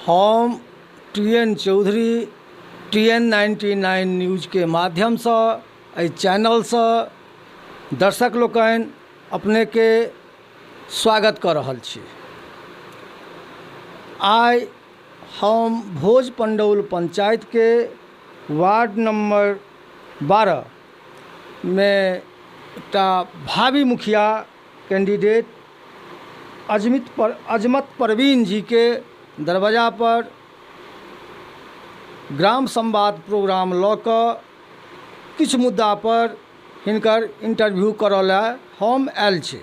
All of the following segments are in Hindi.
हम TN चौधरी TN99 न्यूज के माध्यम से एहि चैनल से दर्शक लोकनि अपने के स्वागत कर रहल छी। आइ हम भोज पंडौल पंचायत के वार्ड नंबर 12 में एकटा भावी मुखिया कैंडिडेट अजमत परवीन जी के दरवाजा पर ग्राम संवाद प्रोग्राम लऽ कऽ किछु मुद्दा पर हिनकर इंटरव्यू करऽ लए हम आयल छी।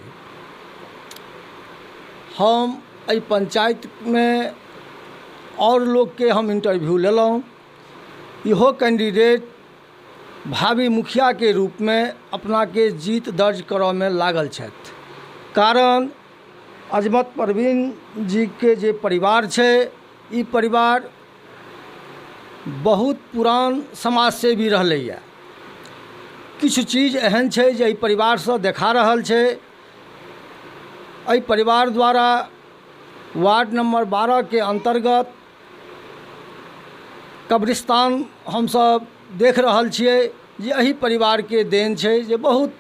हम एहि पंचायत में और लोग के हम इंटरव्यू लेलहुँ। इहो कैंडिडेट भावी मुखिया के रूप में अपना के जीत दर्ज करऽ में लागल छथि। कारण अजमत परवीन जी के जे परिवार छै, ई परिवार बहुत पुरान समाज सेवी रहलैए। किछु चीज एहन छै जे एहि परिवार से देखा रहल छै। एहि परिवार द्वारा वार्ड नंबर 12 के अंतर्गत कब्रिस्तान हमसब देख रहल छियै जे एहि परिवार के देन छै, जे बहुत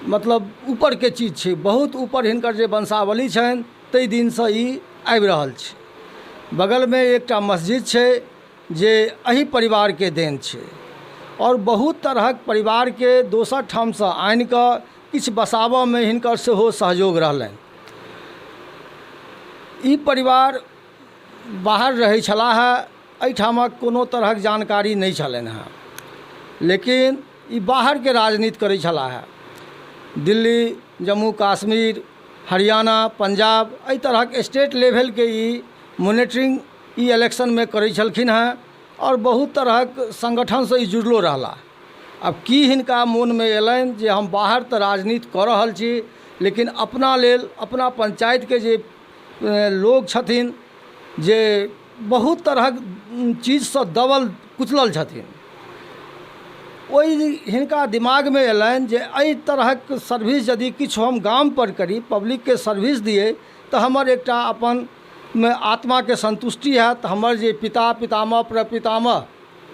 मतलब ऊपर के चीज छै। बहुत ऊपर हिनकर जे वंशावली छनि ताहि दिन से ई आबि रहल छै। बगल में एकटा मस्जिद छै जे एहि परिवार के देन छै। और बहुत तरहक परिवार के दोसर ठाम से आनि कऽ किछु बसाबऽ में हिनकर सेहो सहयोग रहलनि। ई परिवार बाहर रहै छलाह, एहिठामक कोनो तरहक जानकारी नहीं छलनि हँ, लेकिन ई बाहर के राजनीति करै छलाह। दिल्ली, जम्मू कश्मीर, हरियाणा, पंजाब एहि तरहक स्टेट लेवल के ई मॉनिटरिंग ई इलेक्शन में करै छलखिन हँ। और बहुत तरहक संगठन से ई जुड़लो रहला। अब की हिनका मोन में एलनि जे हम बाहर तऽ राजनीति कऽ रहल छी, लेकिन अपना लेल अपना पंचायत के जे लोग छथिन जे बहुत तरहक चीज से दबल कुचलल छथिन, ओहि हिनका दिमाग में एलनि जे एहि तरहक सर्विस यदि किछु हम गाम पर करी, पब्लिक के सर्विस दिए, तो हमर एकटा अपन में आत्मा के संतुष्टि हैत। हमर जे पिता पितामह प्रपितामह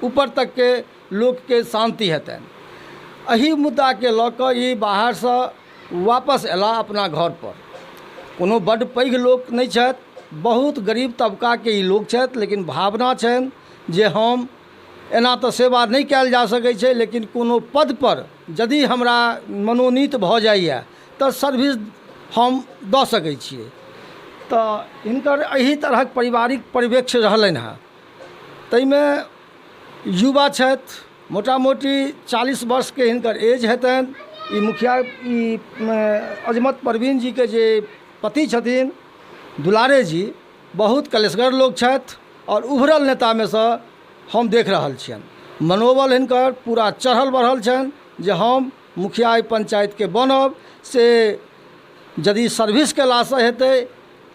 ऊपर तक के लोक के शांति हेतनि। एहि मुद्दा के लऽ कऽ ई बाहर से वापस एला अपना घर पर। कोनो बड्ड पैघ लोक नहीं छथि, बहुत गरीब तबका के ई लोक छथि, लेकिन भावना छनि जे हम एना तऽ सेवा नहीं कयल जा सकै छै, लेकिन कोनो पद पर यदि हमरा मनोनीत भऽ जाइए तऽ सर्विस हम दऽ सकै छियै। तऽ हिनकर एही तरहक पारिवारिक परिवेक्ष्य रहलनि हँ। ताहिमे युवा छथि, मोटा मोटी 40 वर्ष के हिनकर एज हेतनि। ई मुखिया ई अजमत परवीन जी के जे पति छथिन दुलारे जी, बहुत कलेशगर लोक छथि और उभरल नेता में से हम देख रहल छियनि। मनोबल हिनकर पूरा चढ़ल बढ़ल छनि जे हम मुखिया पंचायत के बनब। से यदि सर्विस केला से हेतै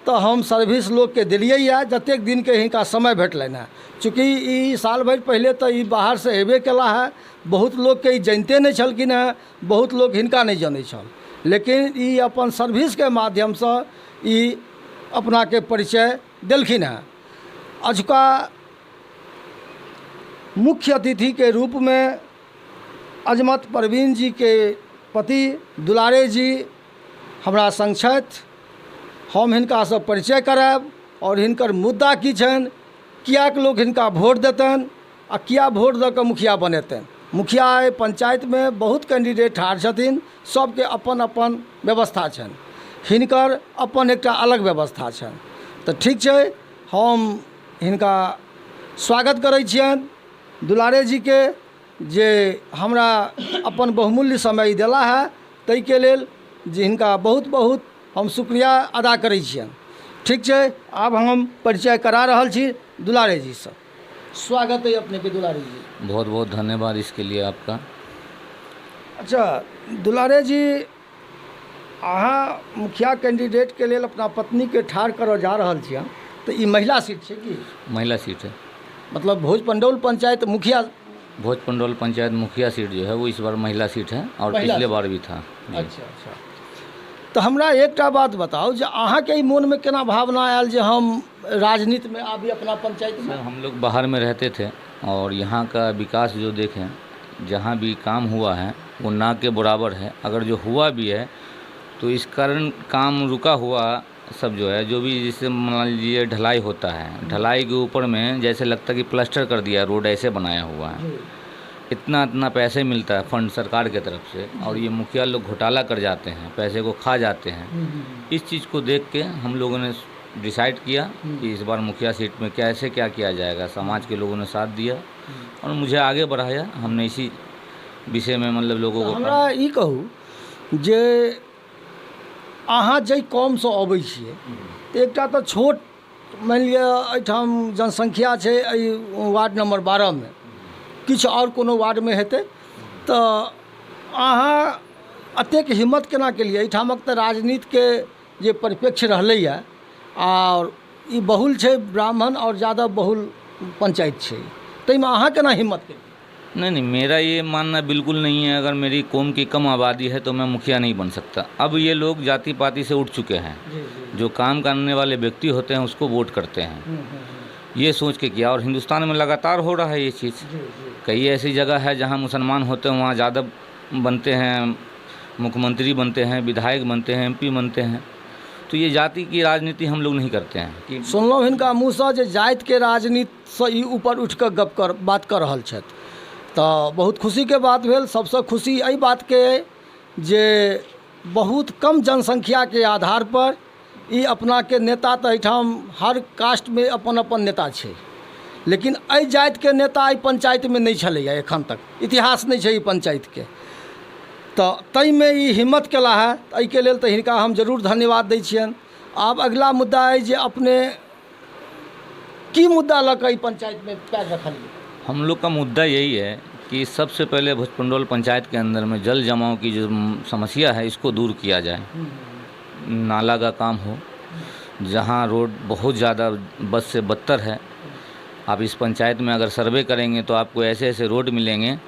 तो हम सर्विस लोग के दिलियै या जतेक दिन के हिनका समय भेटलनि हैं। चूँकि ई साल भरि पहले तो ई बाहर से अयबे केला है, बहुत लोग के ई जनिते नहीं छलखिन हैं, बहुत लोग हिनका नहीं जानै छल, लेकिन ई अपन सर्विस के माध्यम से ई अपना के परिचय देलखिन हैं। अजुका मुख्य अतिथि के रूप में अजमत परवीन जी के पति दुलारे जी हमरा संग छथि। हम हिनका से परिचय करायब और हिनकर मुद्दा की छनि, कियाक लोग हिनका वोट देतनि आ किया वोट दऽ कऽ मुखिया बनेतनि। मुखिया पंचायत में बहुत कैंडिडेट ठाढ़ छथिन, सबके अपन अपन व्यवस्था छनि, हिनकर अपन एकटा अलग व्यवस्था छनि। तऽ ठीक छै, हम हिनका स्वागत करै छियनि दुलारे जी के, जे हमरा अपन बहुमूल्य समय देला है, ताहि के लेल जे हिनका बहुत बहुत हम शुक्रिया अदा करै छियनि। ठीक छै, आब हम परिचय करा रहल छी दुलारे जी से। स्वागत है अपने के दुलारे जी। बहुत बहुत धन्यवाद इसके लिए आपका। अच्छा दुलारे जी, अहाँ मुखिया कैंडिडेट के लेल अपना पत्नी के ठाढ़ करऽ जा रहल छियनि, तो ई महिला सीट छै कि? महिला सीट है। मतलब भोज पंडौल पंचायत मुखिया, भोज पंडौल पंचायत मुखिया सीट जो है वो इस बार महिला सीट है और पिछले बार भी था। अच्छा अच्छा। तो हमरा एकटा बात बताओ जे अहाँके ई मोनमे केना भावना आयल जे हम राजनीतिमे आबी अपना पंचायतमे? सर हम लोग बाहर में रहते थे और यहाँ का विकास जो देखें, जहाँ भी काम हुआ है वो ना के बराबर है। अगर जो हुआ भी है तो इस कारण काम रुका हुआ सब जो है, जो भी जैसे मान लीजिए ढलाई होता है, ढलाई के ऊपर में जैसे लगता है कि प्लास्टर कर दिया, रोड ऐसे बनाया हुआ है, इतना पैसे मिलता है फंड सरकार की तरफ से, और ये मुखिया लोग घोटाला कर जाते हैं, पैसे को खा जाते हैं। इस चीज़ को देख के हम लोगों ने डिसाइड किया कि इस बार मुखिया सीट में कैसे क्या किया जाएगा। समाज के लोगों ने साथ दिया और मुझे आगे बढ़ाया। हमने इसी विषय में मतलब लोगों को हमरा ई कहू जे अहाँ जाहि कॉमसँ अबै छियै तऽ एकटा तऽ छोट मानि लिअ एहिठाम जनसंख्या छै एहि वार्ड नंबर 12 में, किछु आओर कोनो वार्डमे हेतै, तऽ अहाँ एतेक हिम्मत केना केलियै? एहिठामक तऽ राजनीतिके जे परिप्रेक्ष्य रहलैए और ई बहुल छै, ब्राह्मण और ज़्यादा बहुल पंचायत छै, ताहिमे अहाँ केना हिम्मत केलियै? नहीं, मेरा ये मानना बिल्कुल नहीं है। अगर मेरी कौम की कम आबादी है तो मैं मुखिया नहीं बन सकता। अब ये लोग जाति पाति से उठ चुके हैं, जो काम करने वाले व्यक्ति होते हैं उसको वोट करते हैं, ये सोच के किया। और हिंदुस्तान में लगातार हो रहा है ये चीज़। कई ऐसी जगह है जहाँ मुसलमान होते हैं, वहाँ ज़्यादा बनते हैं, मुख्यमंत्री बनते हैं, विधायक बनते हैं, MP बनते हैं। तो ये जाति की राजनीति हम लोग नहीं करते हैं कि सुनलहुँ हिनका मुँहसँ जे जातिके राजनीतिसँ ई ऊपर उठि कऽ बात कऽ रहल छथि, तऽ बहुत खुशीके बात भेल। सबसँ खुशी एहि बातके जे बहुत कम जनसंख्याके आधार पर ई अपनाके नेता, तऽ एहिठाम हर कास्टमे अपन अपन नेता छै, लेकिन एहि जातिके नेता एहि पंचायतमे नहि छलैए एखन तक, इतिहास नहि छै ई पंचायतके। तऽ ताहिमे ई हिम्मत केला है, एहिके लेल तऽ हिनका हम जरूर धन्यवाद दै छियनि। आब अगिला मुद्दा अइ जे अपने की मुद्दा लऽ कऽ ई पंचायतमे पैर रखलियै? हम लोग का मुद्दा यही है कि सबसे पहले भोजपुंडौल पंचायत के अंदर में जल जमाव की जो समस्या है इसको दूर किया जाए। नाला का काम हो, जहाँ रोड बहुत ज़्यादा बद से बदतर है। आप इस पंचायत में अगर सर्वे करेंगे तो आपको ऐसे ऐसे रोड मिलेंगे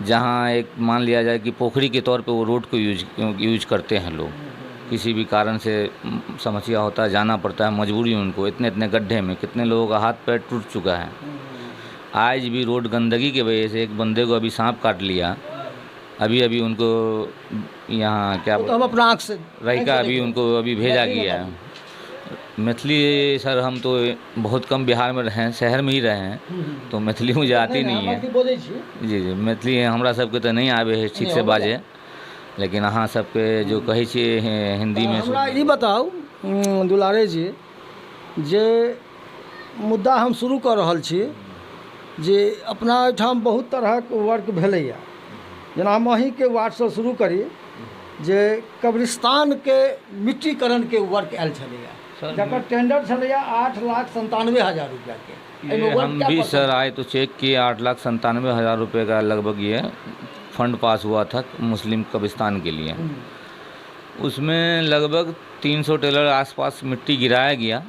जहाँ एक मान लिया जाए कि पोखरी के तौर पे वो रोड को यूज करते हैं लोग। किसी भी कारण से समस्या होता है, जाना पड़ता है, मजबूरी उनको, इतने गड्ढे में कितने लोगों का हाथ पैर टूट चुका है। आज भी रोड गंदगी की वजह से एक बंदे को अभी सांप काट लिया, अभी उनको यहाँ क्या तो हम अपना आँख से रहिका अभी उनको अभी भेजा गया है। मैथिली सर हम तो बहुत कम बिहार में रहे हैं, शहर में ही रहे हैं, तो मैथिली मुझे आती नहीं है। जी मैथिली हमरा सबके तो नहीं आवे है ठीक से बाजे, लेकिन अहाँ सबके जो कहै छियै हिंदी में। हमरा ई बताओ दुलारे जी, जे मुद्दा हम शुरू कर रहल छी जे अपना एहिठाम बहुत तरहक वर्क भेलैए, जेना हम अहीँके वार्डसँ शुरू करी जे कब्रिस्तानके मिट्टीकरणके वर्क आयल छलैए, जकर टेंडर छलैए 8,97,000 रुपैआके। हम भी सर आए तो चेक किए, 8,97,000 रुपये का लगभग ये फंड पास हुआ था मुस्लिम कब्रिस्तान के लिए। उसमें लगभग 300 टेलर आसपास मिट्टी गिराया गया।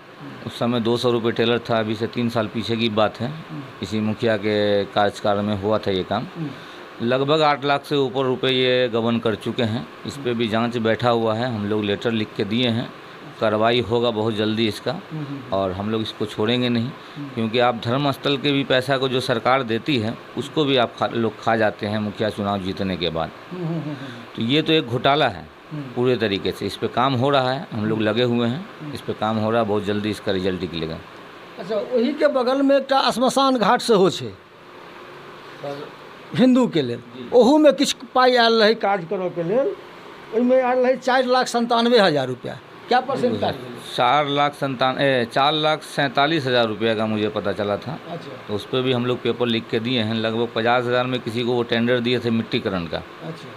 उस समय 200 रुपये टेलर था, अभी से 3 साल पीछे की बात है। इसी मुखिया के कार्यकाल में हुआ था ये काम। लगभग 8 लाख से ऊपर रुपए ये गबन कर चुके हैं। इस पे भी जांच बैठा हुआ है, हम लोग लेटर लिख के दिए हैं, कार्रवाई होगा बहुत जल्दी इसका, और हम लोग इसको छोड़ेंगे नहीं, क्योंकि आप धर्म स्थल के भी पैसा को जो सरकार देती है उसको भी आप लोग खा जाते हैं मुखिया चुनाव जीतने के बाद। तो ये तो एक घोटाला है पूरे तरीके से। इस पे काम हो रहा है, हम लोग लगे हुए हैं, इस पे काम हो रहा है, बहुत जल्दी इसका रिजल्ट निकलेगा। अच्छा, वही के बगल में एक श्मशान घाट सेहो छै हिंदू के लेल, ओहू में किछु पाई आयल रहे काज करऽ के लेल, ओहिमे आयल रहे 4,97,000 रुपया। क्या परसेंट का? 4,47,000 रुपये का मुझे पता चला था। अच्छा। तो उस पर भी हम लोग पेपर लिख के दिए हैं। लगभग 50,000 में किसी को वो टेंडर दिए थे मिट्टीकरण का। अच्छा।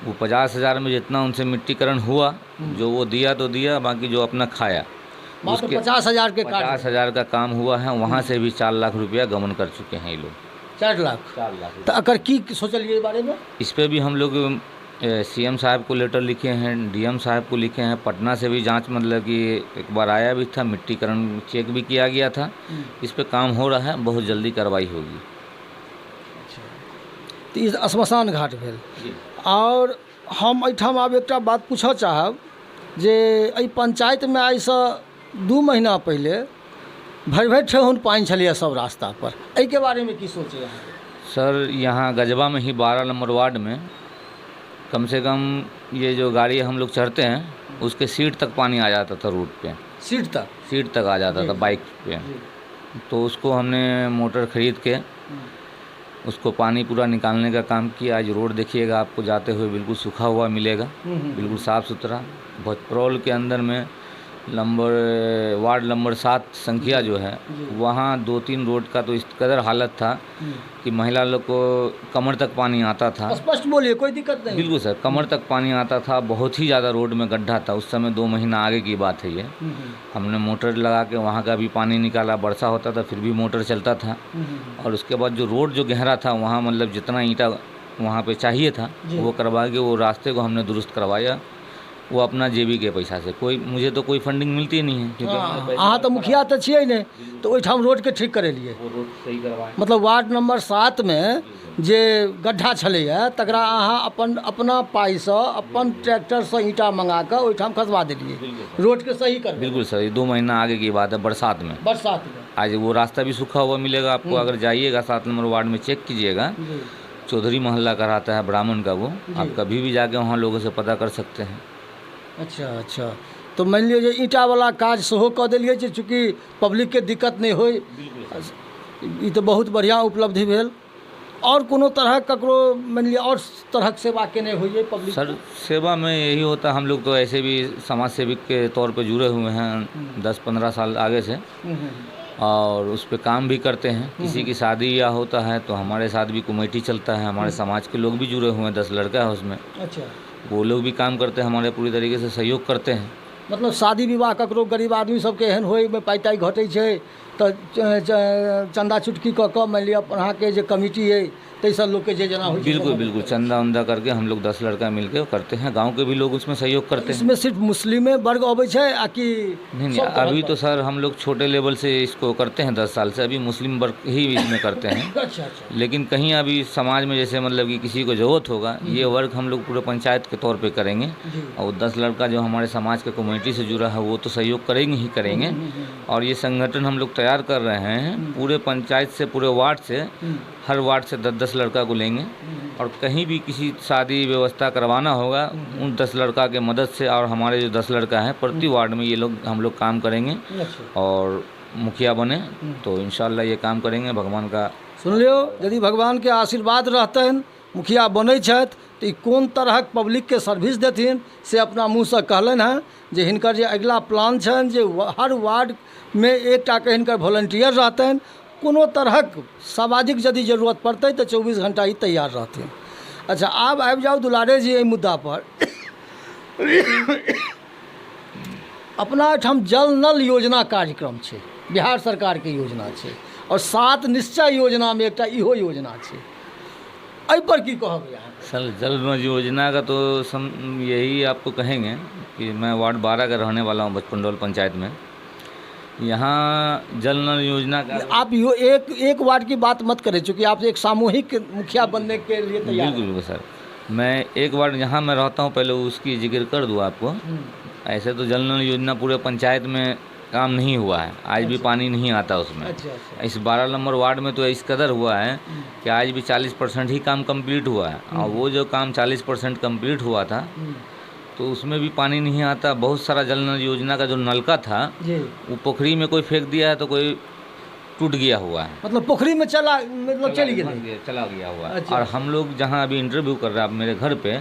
वो 50,000 में जितना उनसे मिट्टीकरण हुआ, जो वो दिया तो दिया, बाकी जो अपना खाया, उसके 50,000 के 50,000 का काम हुआ है। वहाँ से भी 4 लाख रुपया गमन कर चुके हैं ये लोग। 4 लाख। तो अगर की सोचलिए बारे में? इस पर भी हम लोग CM साहब को लेटर लिखे हैं, DM साहब को लिखे हैं। पटना से भी जांच मतलब कि एक बार आया भी था, मिट्टीकरण चेक भी किया गया था। इस पे काम हो रहा है, बहुत जल्दी कार्रवाई होगी। तो श्मशान घाट भेल। और हम एहिठाम आब एकटा बात पूछऽ चाहब जे एहि पंचायतमे आइसँ 2 महीना पहिले भरि भरि ठेहुन पानि छलैए सब रास्ता पर, एहिके बारेमे की सोचे अहाँ? सर यहाँ गजबा में ही 12 नंबर वार्ड में कम से कम ये जो गाड़ी हम लोग चढ़ते हैं उसके सीट तक पानी आ जाता था रोड पे, सीट तक आ जाता था बाइक पे। तो उसको हमने मोटर ख़रीद के उसको पानी पूरा निकालने का काम किया। आज रोड देखिएगा आपको जाते हुए बिल्कुल सूखा हुआ मिलेगा, बिल्कुल साफ़ सुथरा। भोजपुरौल के अंदर में वार्ड नंबर 7 संख्या जो है वहाँ 2-3 रोड का तो इस कदर हालत था कि महिला लोग को कमर तक पानी आता था। स्पष्ट बोलिए, कोई दिक्कत नहीं। बिल्कुल सर, कमर तक पानी आता था, बहुत ही ज़्यादा रोड में गड्ढा था। उस समय 2 महीना आगे की बात है ये। हमने मोटर लगा के वहाँ का भी पानी निकाला, वर्षा होता था फिर भी मोटर चलता था। और उसके बाद जो रोड जो गहरा था वहाँ मतलब जितना ईंटा वहाँ पे चाहिए था वो करवा के वो रास्ते को हमने दुरुस्त करवाया, वो अपना जेबी के पैसा से। मुझे तो कोई फंडिंग मिलती नहीं है क्योंकि अहाँ तो मुखिया तो छियै नहीं, तो ओहिठाम रोड के ठीक करेलिए। वो रोड सही करवाए। मतलब वार्ड नंबर 7 में जे गड्ढा छलैए तकरा अहाँ अपना पाइसँ अपन ट्रैक्टरसँ ईंटा मंगा कऽ ओहिठाम खसवा देलिए, रोड के सही कर। बिल्कुल सर, ये 2 महीना आगे की बात है, बरसात में। आज वो रास्ता भी सूखा हुआ मिलेगा आपको। अगर जाइएगा 7 नंबर वार्ड में चेक कीजिएगा, चौधरी मोहल्ला कराता है ब्राह्मण का वो, आप कभी भी जाके वहाँ लोगों से पता कर सकते हैं। अच्छा, तो मान लिअ जे ईंटा वाला काज सेहो कऽ देलिए जे चूँकि पब्लिक के दिक्कत नहीं होय, ई तो बहुत बढ़िया उपलब्धि भेल। और कोनो तरह ककरो मान लिअ और तरह सेवा केने होइए पब्लिक? सर सेवा में यही होता, हम लोग तो ऐसे भी समाज सेविक के तौर पे जुड़े हुए हैं 10-15 साल आगे से, और उस पर काम भी करते हैं। किसी की शादी या होता है तो हमारे साथ भी कमेटी चलता है, हमारे समाज के लोग भी जुड़े हुए हैं, 10 लड़का है उसमें। अच्छा, वो लोग भी काम करते हैं, हमारे पूरी तरीके से सहयोग करते हैं। मतलब शादी विवाह ककरो गरीब आदमी सबके एहन होय में पाई ताई घटै छै तो चंदा चुटकी कऽ कऽ मान लिअ अहाँके जे कमिटी है तैसा लोग के जे जना हो। बिल्कुल चंदा उंदा करके हम लोग 10 लड़का मिलके करते हैं। गांव के भी लोग उसमें सहयोग करते हैं। इसमें सिर्फ मुस्लिम वर्ग अबै छै आ कि नहीं, अभी तो सर हम लोग छोटे लेवल से इसको करते हैं 10 साल से, अभी मुस्लिम वर्ग ही इसमें करते हैं। अच्छा। लेकिन कहीं अभी समाज में जैसे मतलब कि किसी को ज़रूरत होगा, ये वर्ग हम लोग पूरे पंचायत के तौर पर करेंगे। और 10 लड़का जो हमारे समाज के कम्युनिटी से जुड़ा है वो तो सहयोग करेंगे ही करेंगे। और ये संगठन हम लोग तैयार कर रहे हैं पूरे पंचायत से, पूरे वार्ड से, हर वार्ड से 10-10 लड़का को लेंगे। और कहीं भी किसी शादी व्यवस्था करवाना होगा उन 10 लड़का के मदद से, और हमारे जो 10 लड़का हैं प्रति वार्ड में ये लोग हम लोग काम करेंगे। और मुखिया बने तो इंशाल्लाह ये काम करेंगे। भगवान का सुन लियो, यदि भगवान के आशीर्वाद रहतन मुखिया बनै छथि तो कोन तरह पब्लिक के सर्विस देथिन से अपना मुँह से कहलन हैं जे हिनकर जे अगला प्लान छनि जे हर वार्ड में एकटा के हिनकर वॉलंटियर रहतन। कोनो तरहक सामाजिक यदि जरूरत पड़तै तो 24 घंटा ही तैयार रहथिन। अच्छा, आब आबि जाओ दुलारे जी एहि मुद्दा पर। अपना एहिठाम जल नल योजना कार्यक्रम छै, बिहार सरकार के योजना छै, और 7 निश्चय योजना में एकटा इहो योजना छै। एहि पर की कहब यहाँ? सर जल नल योजना का तो यही आपको कहेंगे कि मैं वार्ड 12 का रहने वाला हूँ, भोजपुरौल पंचायत में। यहाँ जल नल योजना का आप एक वार्ड की बात मत करें, चूँकि आप एक सामूहिक मुखिया बनने के लिए तैयार। बिल्कुल सर, मैं एक वार्ड यहाँ मैं रहता हूँ, पहले उसकी जिक्र कर दूँ आपको। ऐसे तो जल नल योजना पूरे पंचायत में काम नहीं हुआ है, आज भी पानी नहीं आता उसमें। इस 12 नंबर वार्ड में तो इस कदर हुआ है कि आज भी 40% ही काम कंप्लीट हुआ है। और वो जो काम 40% कंप्लीट हुआ था तो उसमें भी पानी नहीं आता। बहुत सारा जल नल योजना का जो नलका था वो पोखरी में कोई फेंक दिया है तो कोई टूट गया हुआ है, मतलब पोखरी में चला गया हुआ है। अच्छा। और हम लोग जहाँ अभी इंटरव्यू कर रहे हैं आप मेरे घर पे,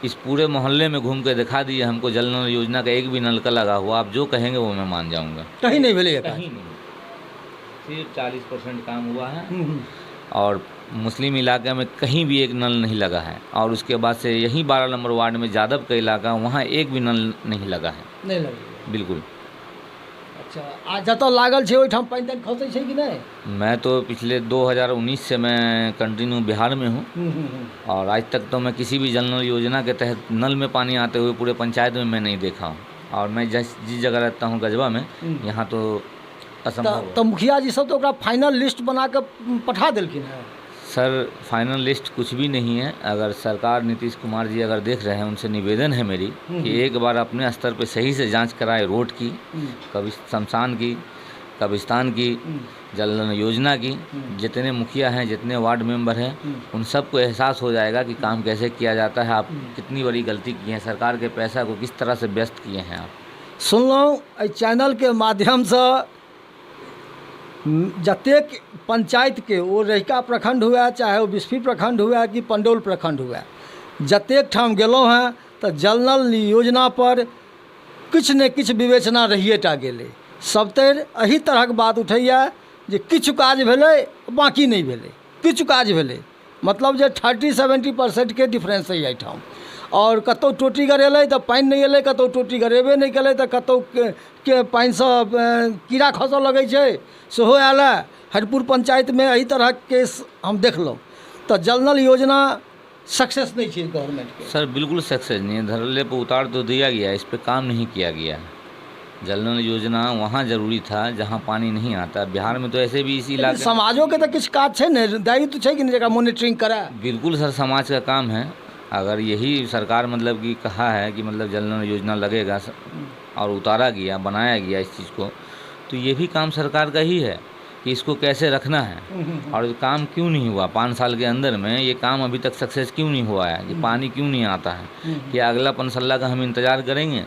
इस पूरे मोहल्ले में घूम के दिखा दिए हमको जल नल योजना का एक भी नलका लगा हुआ। आप जो कहेंगे वो मैं मान जाऊँगा। कहीं नहीं मिले, कहीं नहीं, सिर्फ 40% काम हुआ है। और मुस्लिम इलाके में कहीं भी एक नल नहीं लगा है। और उसके बाद से यही 12 नंबर वार्ड में यादव का इलाका, वहाँ एक भी नल नहीं लगा है। नहीं लगा, बिल्कुल। अच्छा, आ जतऽ लागल छै ओहिठाम पानि तानि खसै छै कि नहीं? मैं तो पिछले 2019 से मैं कंटिन्यू बिहार में हूँ, और आज तक तो मैं किसी भी जल नल योजना के तहत नल में पानी आते हुए पूरे पंचायत में मैं नहीं देखा हूँ। और मैं जिस जगह रहता हूँ गजबा में, यहाँ तो असंभव। तो मुखिया जी सब तो फाइनल लिस्ट बना के पठा देलखिन है? सर फाइनल लिस्ट कुछ भी नहीं है। अगर सरकार नीतीश कुमार जी अगर देख रहे हैं, उनसे निवेदन है मेरी कि एक बार अपने स्तर पे सही से जांच कराए रोड की, कभी शमशान की, कब्रिस्तान की, जल नल योजना की। जितने मुखिया हैं, जितने वार्ड मेंबर हैं, उन सबको एहसास हो जाएगा कि काम कैसे किया जाता है। आप कितनी बड़ी गलती की है, सरकार के पैसा को किस तरह से व्यस्त किए हैं आप। सुनलहुँ एहि चैनल के माध्यम से जतेक पंचायत के, वो रहिका प्रखंड हुए चाहे वो बिस्फी प्रखंड हुए कि पंडौल प्रखंड हुए, जतेक ठाम गेलहुँ हैं तो जल नल योजना पर किछु ने किछु विवेचना रहिए टा गेलै। सबतरि एही तरहक बात उठैया जे किछु काज भेलै, बाकी नहीं भेलै, किछु काज भेलै, मतलब जे 30-70% के डिफरेंस है एहिठाम। और कतौ टोटी गरेलै तऽ पानि नहीं एलै, कतौ टोटी गरेबे नहीं केलै तऽ कतौ के पानिसँ कीड़ा खसऽ लगै छै, सेहो आयल है। हरिपुर पंचायत में एही तरहक केस हम देखलहुँ। तऽ जल नल योजना सक्सेस नहीं है गवर्नमेंट के। सर बिल्कुल सक्सेस नहीं है। धरल्ले पर उतार तो दिया गया है, इस पर काम नहीं किया गया है। जल नल योजना वहाँ जरूरी था जहाँ पानी नहीं आता। बिहार में तो ऐसे भी इसी इलाके समाजों के तो किछु काज छै ने, दायित्व छै कि नहीं जगह मॉनिटरिंग कराए। बिल्कुल सर, समाज का काम है। अगर यही सरकार मतलब कि कहा है कि मतलब जल नल योजना लगेगा और उतारा गया, बनाया गया इस चीज़ को, तो ये भी काम सरकार का ही है कि इसको कैसे रखना है। और काम क्यों नहीं हुआ 5 साल के अंदर में, ये काम अभी तक सक्सेस क्यों नहीं हुआ है, कि पानी क्यों नहीं आता है, कि अगला पनसल्ला का हम इंतज़ार करेंगे।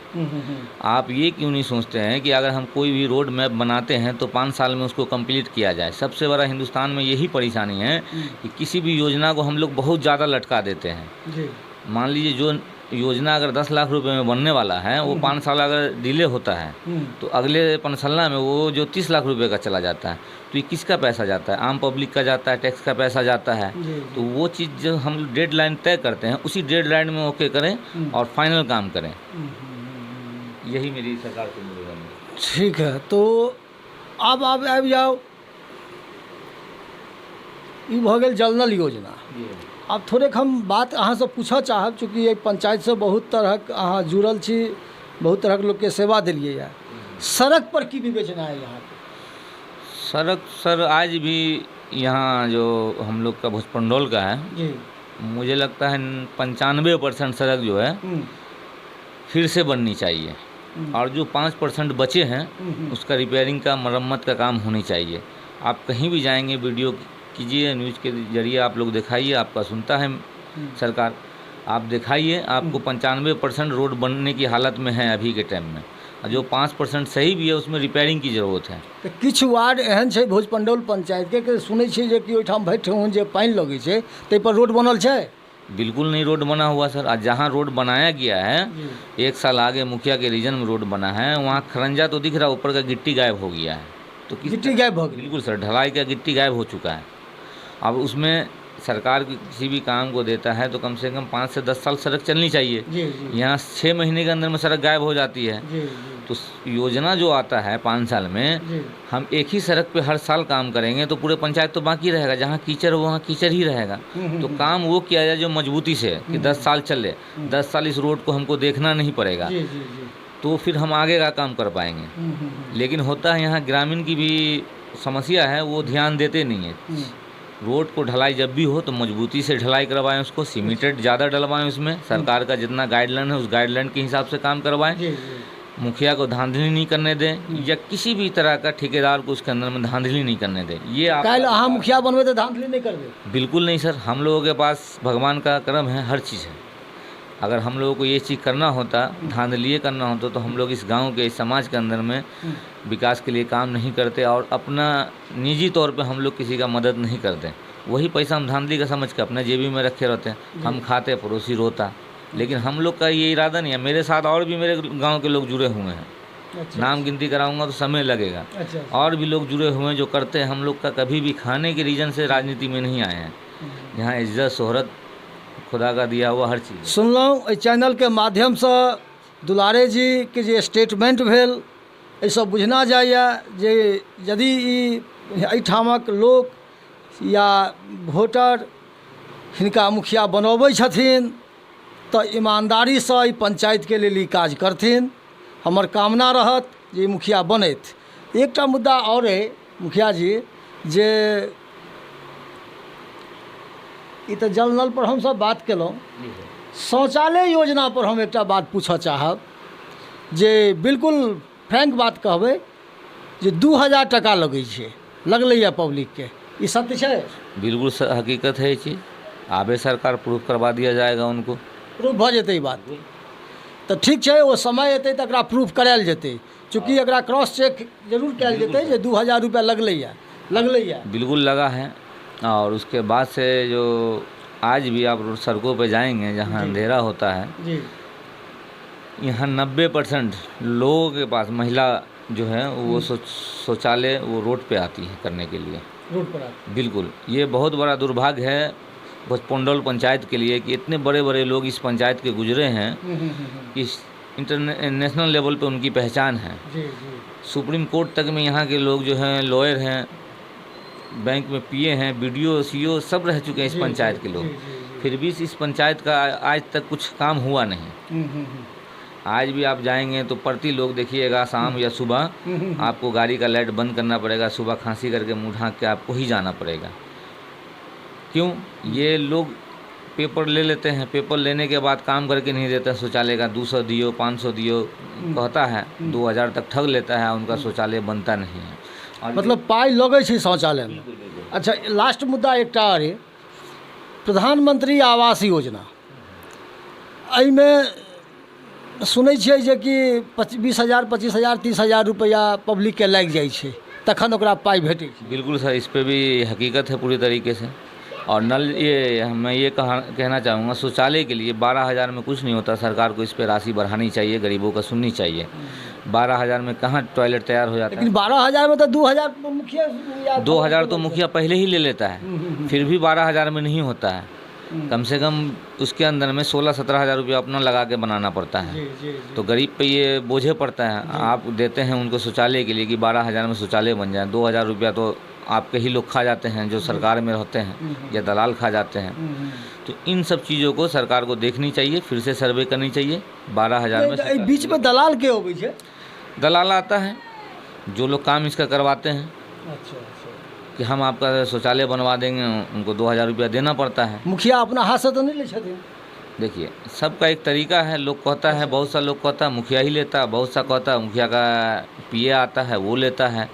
आप ये क्यों नहीं सोचते हैं कि अगर हम कोई भी रोड मैप बनाते हैं तो 5 साल में उसको कंप्लीट किया जाए। सबसे बड़ा हिंदुस्तान में यही परेशानी है कि किसी भी योजना को हम लोग बहुत ज़्यादा लटका देते हैं। मान लीजिए जो योजना अगर 10 लाख रुपए में बनने वाला है, वो 5 साल अगर डिले होता है तो अगले पनसल्ला में वो जो 30 लाख रुपए का चला जाता है। तो ये किसका पैसा जाता है? आम पब्लिक का जाता है, टैक्स का पैसा जाता है। तो वो चीज़ जो हम डेडलाइन तय करते हैं, उसी डेडलाइन में ओके करें और फाइनल काम करें। यही मेरी सरकार से निवेदन है। ठीक है, तो अब आप आबि जाओ, ई भऽ गेल जल नल योजना। अब थोड़े हम बात अहाँ से पूछऽ चाहब, चूँकि ये पंचायत से बहुत तरहक अहाँ जुड़ल छी, बहुत तरहक लोग के सेवा दिलिए है। सड़क पर की विवेचना है यहाँ पे? सड़क सर आज भी यहाँ जो हम लोग का भोजपंडौल का है जी, मुझे लगता है 95% सड़क जो है फिर से बननी चाहिए। और जो 5% बचे हैं उसका रिपेयरिंग का, मरम्मत का काम होनी चाहिए। आप कहीं भी जाएंगे वीडियो कीजिए, न्यूज़ के जरिए आप लोग दिखाइए, आपका सुनता है सरकार, आप दिखाइए। आपको 95% रोड बनने की हालत में है अभी के टाइम में, और जो 5% सही भी है उसमें रिपेयरिंग की ज़रूरत है। तो किछु वार्ड एहन छै भोजपंडौल पंचायत के सुनै छियै जे कि ओहिठाम भरि ठेहुन जे पानि लगै छै ताहि पर रोड बनल छै? बिल्कुल नहीं रोड बना हुआ सर। आज जहाँ रोड बनाया गया है, 1 साल आगे मुखिया के रीजन में रोड बना है, वहाँ खरंजा तो दिख रहा, ऊपर का गिट्टी गायब हो गया है। तो गिट्टी गायब हो गई? बिल्कुल सर, ढलाई का गिट्टी गायब हो चुका है। अब उसमें सरकार किसी भी काम को देता है तो कम से कम 5 से 10 साल सड़क चलनी चाहिए। यहाँ 6 महीने के अंदर में सड़क गायब हो जाती है। तो योजना जो आता है 5 साल में, हम एक ही सड़क पे हर साल काम करेंगे तो पूरे पंचायत तो बाकी रहेगा। जहाँ कीचड़ हो वहाँ कीचड़ ही रहेगा। तो काम वो किया जाए जो मजबूती से, कि 10 साल चले, 10 साल इस रोड को हमको देखना नहीं पड़ेगा, तो फिर हम आगे का काम कर पाएंगे। लेकिन होता है यहाँ ग्रामीण की भी समस्या है, वो ध्यान देते नहीं है। रोड को ढलाई जब भी हो तो मजबूती से ढलाई करवाएं, उसको सीमेंटेड ज़्यादा डलवाएं, उसमें सरकार का जितना गाइडलाइन है उस गाइडलाइन के हिसाब से काम करवाएं। मुखिया को धांधली नहीं करने दें, या किसी भी तरह का ठेकेदार को उसके अंदर में धांधली नहीं करने दें। ये आप काल्हि अहाँ मुखिया बनबे तो धांधली नहीं करबे? बिल्कुल नहीं सर, हम लोगों के पास भगवान का करम है, हर चीज़ है। अगर हम लोगों को ये चीज़ करना होता, धांधली करना होता, तो हम लोग इस गांव के, इस समाज के अंदर में विकास के लिए काम नहीं करते और अपना निजी तौर पे हम लोग किसी का मदद नहीं करते। वही पैसा हम धांधली का समझ के अपने जेबी में रखे रहते हैं। हम खाते, पड़ोसी रोता। लेकिन हम लोग का ये इरादा नहीं है। मेरे साथ और भी मेरे गांव के लोग जुड़े हुए हैं। नाम गिनती कराऊंगा तो समय लगेगा। और भी लोग जुड़े हुए हैं जो करते हैं। हम लोग का कभी भी खाने के रीजन से राजनीति में नहीं आए हैं। यहाँ इज्जत, शोहरत खुदा का दिया हुआ हर चीज़। सुनलहुँ एहि चैनल के माध्यम से दुलारे जी के जे स्टेटमेंट भेल, एहिसँ बुझना जाइए जे यदि एहिठामक लोक या वोटर हिनका मुखिया बनबै छथिन तो ईमानदारी से ई पंचायत के लेल ई काज करथिन। हमर कामना रहत जे मुखिया बनैत। एकटा मुद्दा और है मुखिया जी, जे ई तो जल नल पर हम सब बात केलहुँ। शौचालय योजना पर हम एकटा बात पूछऽ चाहब जे बिल्कुल फ्रैंक बात कहबै जे 2000 टका लगै छै, लगलैए पब्लिकके, ई सत्य छै? बिल्कुल हकीकत है ये चीज़। आबे सरकार प्रूफ करवा दिया जाएगा उनको। प्रूफ भऽ जेतै ई बात तऽ ठीक छै, ओ समय एतै तऽ एकरा प्रूफ करायल जेतै, चूँकि एकरा क्रॉस चेक जरूर कयल जेतै जे 2000 रुपया लगलैए। बिल्कुल लगा है। और उसके बाद से जो आज भी आप सड़कों पे जाएंगे जहाँ अंधेरा होता है, जी, यहाँ 90% लोगों के पास महिला जो है वो शौचालय वो रोड पे आती है करने के लिए, रोड पर आते। बिल्कुल। ये बहुत बड़ा दुर्भाग्य है भोजपुंडौल पंचायत के लिए कि इतने बड़े बड़े लोग इस पंचायत के गुजरे हैं कि इंटरनेशनल लेवल पे उनकी पहचान है। जी जी। सुप्रीम कोर्ट तक में यहाँ के लोग जो हैं लॉयर हैं, बैंक में पीए हैं, बीडीओ सीईओ सब रह चुके हैं इस पंचायत के लोग। फिर भी इस पंचायत का आज तक कुछ काम हुआ नहीं। आज भी आप जाएंगे तो प्रति लोग देखिएगा शाम या सुबह आपको गाड़ी का लाइट बंद करना पड़ेगा, सुबह खांसी करके मुँह ढाँक के आपको ही जाना पड़ेगा। क्यों? ये लोग पेपर ले लेते हैं, पेपर लेने के बाद काम करके नहीं देता शौचालय का, 200 दियो 500 दियो कहता है, 2000 तक ठग लेता है, उनका शौचालय बनता नहीं है। और मतलब पाई लगै छै शौचालय में। अच्छा, लास्ट मुद्दा एकटा अरे प्रधानमंत्री आवास योजना, एहिमे सुनै छियै जे कि 20,000 25,000 30,000 रुपया पब्लिक के लागि जाइ छै तखन ओकरा पाई भेटै छै। बिल्कुल सर, इस पे भी हकीकत है पूरी तरीके से। और नल ये मैं ये कहना चाहूँगा, शौचालय के लिए 12,000 में कुछ नहीं होता। सरकार को इस पे राशि बढ़ानी चाहिए, गरीबों का सुननी चाहिए। 12,000 में कहाँ टॉयलेट तैयार हो जाता है? लेकिन 12,000 में तो 2,000 मुखिया 2,000 तो मुखिया पहले ही ले लेता है, फिर भी 12,000 में नहीं होता है। कम से कम उसके अंदर में 16-17 हज़ार रुपया अपना लगा के बनाना पड़ता है। जी, जी, जी। तो गरीब पे ये बोझे पड़ता है। आप देते हैं उनको शौचालय के लिए कि 12,000 में शौचालय बन जाए, 2,000 रुपया तो आपके ही लोग खा जाते हैं जो सरकार में रहते हैं, या दलाल खा जाते हैं। तो इन सब चीज़ों को सरकार को देखनी चाहिए, फिर से सर्वे करनी चाहिए। 12,000 में बीच में दलाल के होबै छै? दलाल आता है, जो लोग काम इसका करवाते हैं। अच्छा, कि हम आपका शौचालय बनवा देंगे, उनको 2,000 रुपया देना पड़ता है। मुखिया अपना हाथ से तो नहीं ले छथिन? देखिए, सबका एक तरीका है। लोग कहता है, बहुत सा लोग कहता है मुखिया ही लेता है, बहुत सा कहता है मुखिया का पीए आता है वो लेता है।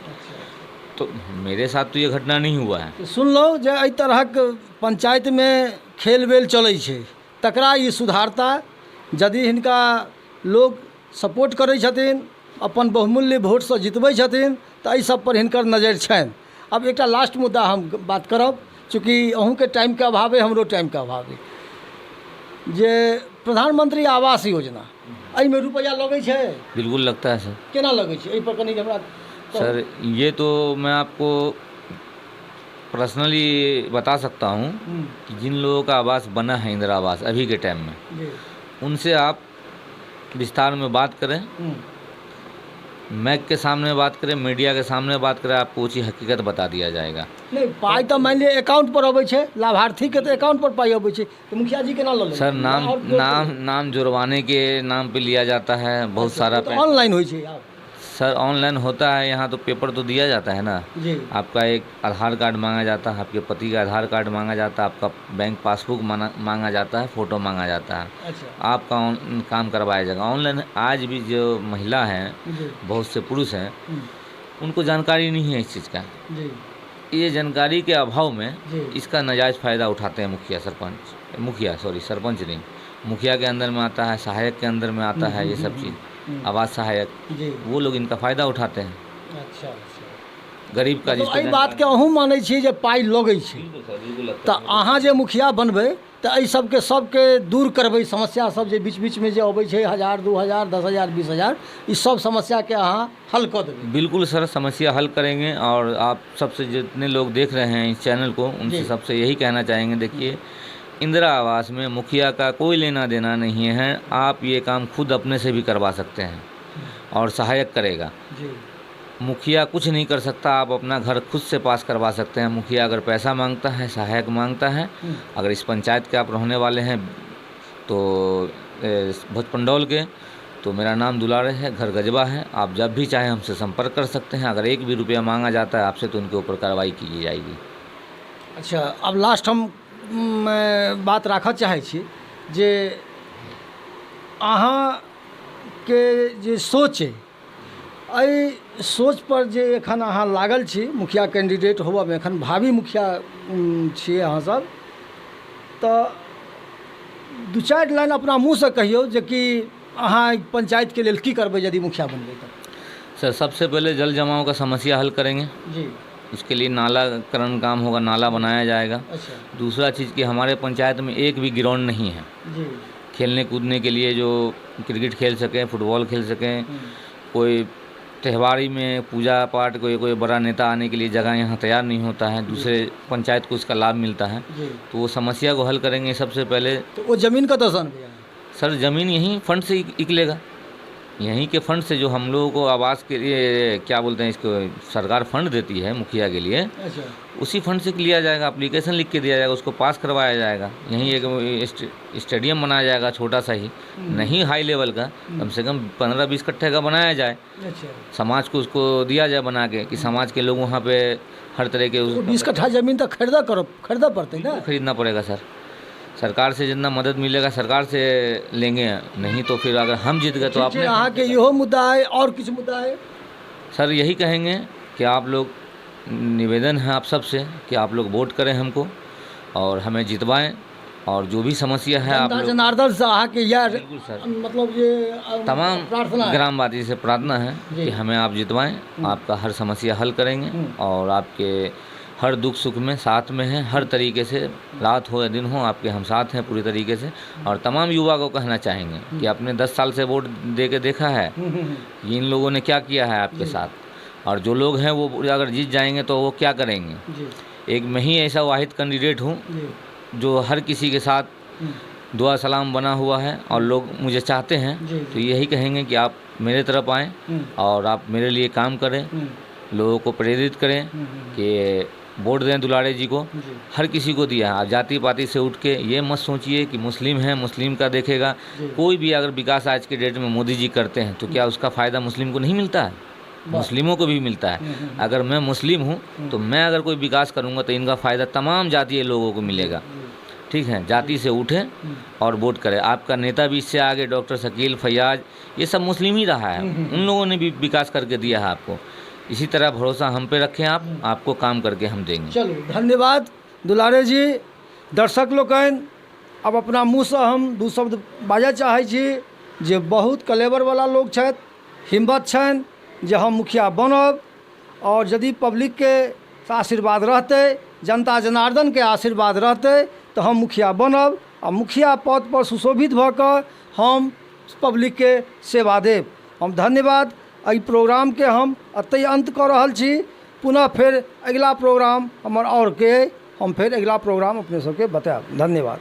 तो मेरे साथ तो ये घटना नहीं हुआ है। सुन लो जे एहि तरहक पंचायत में खेल बेल चलै छै, तकरा ई सुधारता यदि हिनका लोग सपोर्ट करै छथिन, अपन बहुमूल्य वोट से जितबै छथिन, तऽ एहि सब पर हिनकर नजर छनि। अब एक लास्ट मुद्दा हम बात करब, चूँकि अहूँ के टाइम के अभाव है, हमरो टाइम के अभाव है, जे प्रधानमंत्री आवास योजना एहिमे रुपया लगै छै? बिल्कुल लगता है सर। केना लगै छै एहि पर कनि हमरा सर, ये तो मैं आपको पर्सनली बता सकता हूँ कि जिन लोगों का आवास बना है इंदिरा आवास अभी के टाइम में, उनसे आप विस्तार में बात करें, मैक के सामने बात करें, मीडिया के सामने बात करें, आपको ऊँची हकीकत बता दिया जाएगा। नहीं, पाई तो मान लिया अकाउंट पर अबै छै, लाभार्थी के तो अकाउंट पर पाई अबै छै, तो मुखिया जी केना लऽ? सर, नाम जुड़वाने के नाम पे लिया जाता है बहुत सारा। ऑनलाइन होइ छै? सर, ऑनलाइन होता है, यहाँ तो पेपर तो दिया जाता है ना जी। आपका एक आधार कार्ड मांगा जाता है, आपके पति का आधार कार्ड मांगा जाता है, आपका बैंक पासबुक मांगा जाता है, फ़ोटो मांगा जाता है। अच्छा। आपका काम करवाया जाएगा ऑनलाइन। आज भी जो महिला हैं, बहुत से पुरुष हैं, उनको जानकारी नहीं है इस चीज़ का। ये जानकारी के अभाव में इसका नाजायज़ फ़ायदा उठाते हैं सरपंच नहीं, मुखिया के अंदर में आता है, सहायक के अंदर में आता है, ये सब चीज़ आवास सहायक, वो लोग इनका फ़ायदा उठाते हैं। अच्छा, गरीब का जिसको बात के अहूँ मानै छियै जे पाई लगै छै, तऽ अहाँ जे मुखिया बनबै तऽ एहि सबके दूर करबै समस्या सब जे बीच में जे अबै छै 1,000 2,000 10,000 20,000, ई सब समस्या के अहाँ हल कर देबै? बिल्कुल सर, समस्या हल करेंगे। और आप सबसे जितने लोग देख रहे हैं इस चैनल को, उनसे सबसे यही कहना चाहेंगे, देखिए, इंदिरा आवास में मुखिया का कोई लेना देना नहीं है। आप ये काम खुद अपने से भी करवा सकते हैं और सहायक करेगा। मुखिया कुछ नहीं कर सकता, आप अपना घर खुद से पास करवा सकते हैं। मुखिया अगर पैसा मांगता है, सहायक मांगता है, अगर इस पंचायत के आप रहने वाले हैं तो भोजपुंडौल के, तो मेरा नाम दुलारे है, घर गजबा है, आप जब भी चाहें हमसे संपर्क कर सकते हैं। अगर 1 भी रुपया मांगा जाता है आपसे तो उनके ऊपर कार्रवाई की जाएगी। अच्छा, अब लास्ट हम बात राखऽ चाहै छी जे अहाँके जे सोच अइ एहि सोच पर जे एखन अहाँ लागल छी, मुखिया कैंडिडेट होबऽमे, एखन भावी मुखिया छियै अहाँ सब, तऽ दू चारि लाइन अपना मुँहसँ कहियौ जे कि अहाँ पंचायतके लेल की करबै यदि मुखिया बनबै तऽ। सर सबसे पहले जल जमाव का समस्या हल करेंगे, जी। उसके लिए नालाकरण काम होगा, नाला बनाया जाएगा। अच्छा। दूसरा चीज़ कि हमारे पंचायत में एक भी ग्राउंड नहीं है जी। खेलने कूदने के लिए, जो क्रिकेट खेल सकें, फुटबॉल खेल सकें, कोई त्यौहारी में पूजा पाठ, कोई बड़ा नेता आने के लिए जगह यहाँ तैयार नहीं होता है, दूसरे पंचायत को इसका लाभ मिलता है। जी। तो वो समस्या को हल करेंगे सबसे पहले। तो वो ज़मीन का दर्शन भी है सर ज़मीन यहीं फंड से निकलेगा, यहीं के फंड से, जो हम लोगों को आवास के लिए क्या बोलते हैं इसको, सरकार फंड देती है मुखिया के लिए, अच्छा। उसी फंड से लिया जाएगा, एप्लीकेशन लिख के दिया जाएगा, उसको पास करवाया जाएगा। यहीं एक स्टेडियम बनाया जाएगा छोटा सा ही, नहीं हाई लेवल का, कम से कम 15-20 कट्ठे का बनाया जाए। अच्छा। समाज को उसको दिया जाए बना के, कि समाज के लोग वहाँ पे हर तरह के 20 कट्ठा ज़मीन तो खरीदा पड़ते ना, खरीदना पड़ेगा सर। सरकार से जितना मदद मिलेगा सरकार से लेंगे, नहीं तो फिर अगर हम जीत गए तो आपने। यहाँ के इहो मुद्दा है और कुछ मुद्दा है सर, यही कहेंगे कि आप लोग, निवेदन है आप सबसे कि आप लोग वोट करें हमको और हमें जितवाएं, और जो भी समस्या है आप लोग जनार्दन से आके यार, बिल्कुल सर, मतलब ये तमाम प्रार्थना ग्रामवासी से प्रार्थना है कि हमें आप जितवाएं, आपका हर समस्या हल करेंगे और आपके हर दुख सुख में साथ में हैं, हर तरीके से, रात हो या दिन हो आपके हम साथ हैं पूरी तरीके से। और तमाम युवा को कहना चाहेंगे कि आपने 10 साल से वोट दे के देखा है कि इन लोगों ने क्या किया है आपके साथ, और जो लोग हैं वो अगर जीत जाएंगे तो वो क्या करेंगे। एक मैं ही ऐसा वाहिद कैंडिडेट हूँ जो हर किसी के साथ दुआ सलाम बना हुआ है और लोग मुझे चाहते हैं। तो यही कहेंगे कि आप मेरे तरफ आएँ और आप मेरे लिए काम करें, लोगों को प्रेरित करें कि वोट दें दुलारे जी को। हर किसी को दिया है, आप जाति पाति से उठ के ये मत सोचिए कि मुस्लिम है मुस्लिम का देखेगा। कोई भी अगर विकास आज के डेट में मोदी जी करते हैं तो क्या उसका फ़ायदा मुस्लिम को नहीं मिलता है? मुस्लिमों को भी मिलता है। अगर मैं मुस्लिम हूँ तो मैं अगर कोई विकास करूँगा तो इनका फ़ायदा तमाम जातीय लोगों को मिलेगा। ठीक है, जाति से उठें और वोट करें। आपका नेता भी इससे आगे डॉक्टर शकील, फैयाज, ये सब मुस्लिम ही रहा है, उन लोगों ने भी विकास करके दिया है आपको। इसी तरह भरोसा हम पे रखें, आपको काम करके हम देंगे। चलो धन्यवाद दुलारे जी। दर्शक लोकनि, अब अपना मुँह से हम दू शब्द बाजऽ चाहै छी जे बहुत कलेवर वाला लोग छथि, हिम्मत छनि जे हम मुखिया बनब, और यदि पब्लिक के आशीर्वाद रहतै, जनता जनार्दन के आशीर्वाद रहतै तो हम मुखिया बनब आ मुखिया पद पर सुशोभित भऽ कऽ हम पब्लिक के सेवा देब। हम धन्यवाद। एहि प्रोग्राम के हम एतहि अंत कऽ रहल छी। पुनः फिर अगिला प्रोग्राम हमर और के हम फिर अगिला प्रोग्राम अपने सबके बताएब। धन्यवाद।